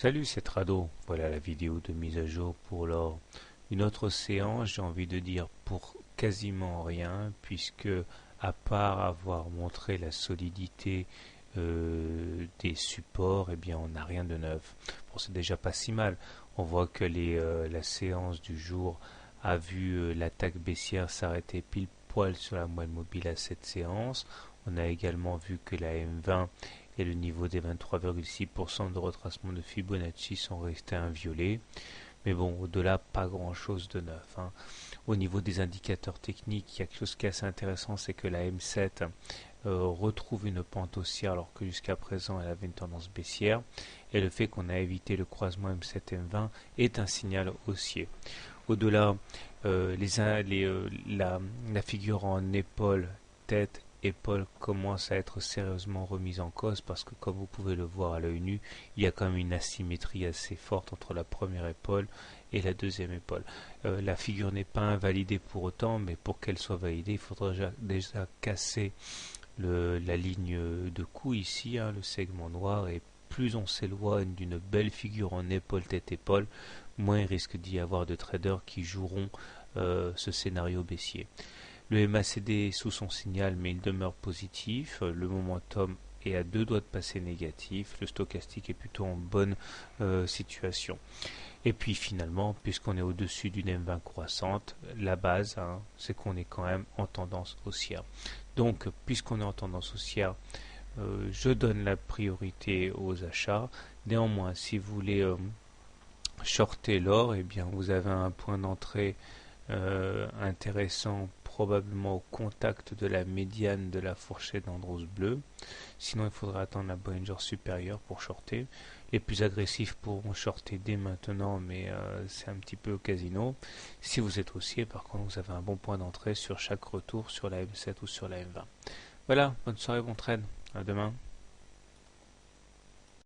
Salut, c'est Trado. Voilà la vidéo de mise à jour pour une autre séance, j'ai envie de dire pour quasiment rien, puisque à part avoir montré la solidité des supports, eh bien on n'a rien de neuf. Bon, c'est déjà pas si mal. On voit que la séance du jour a vu l'attaque baissière s'arrêter pile poil sur la moyenne mobile à cette séance. On a également vu que la M20 et le niveau des 23,6% de retracement de Fibonacci sont restés inviolés. Mais bon, au-delà, pas grand-chose de neuf, hein. Au niveau des indicateurs techniques, il y a quelque chose qui est assez intéressant, c'est que la M7 retrouve une pente haussière alors que jusqu'à présent elle avait une tendance baissière. Et le fait qu'on a évité le croisement M7-M20 est un signal haussier. Au-delà, la figure en épaule, tête, épaule commence à être sérieusement remise en cause parce que comme vous pouvez le voir à l'œil nu, il y a quand même une asymétrie assez forte entre la première épaule et la deuxième épaule. La figure n'est pas invalidée pour autant, mais pour qu'elle soit validée, il faudra déjà casser la ligne de cou ici, hein, le segment noir, et plus on s'éloigne d'une belle figure en épaule, tête, épaule, moins il risque d'y avoir de traders qui joueront ce scénario baissier. Le MACD est sous son signal, mais il demeure positif. Le momentum est à deux doigts de passer négatif. Le stochastique est plutôt en bonne situation. Et puis finalement, puisqu'on est au-dessus d'une M20 croissante, la base, hein, c'est qu'on est quand même en tendance haussière. Donc, puisqu'on est en tendance haussière, je donne la priorité aux achats. Néanmoins, si vous voulez shorter l'or, eh bien, vous avez un point d'entrée intéressant probablement au contact de la médiane de la fourchette d'Andros bleu. Sinon, il faudra attendre la Bollinger supérieure pour shorter. Les plus agressifs pourront shorter dès maintenant, mais c'est un petit peu au casino. Si vous êtes haussier, par contre, vous avez un bon point d'entrée sur chaque retour sur la M7 ou sur la M20. Voilà, bonne soirée, bon trade. À demain.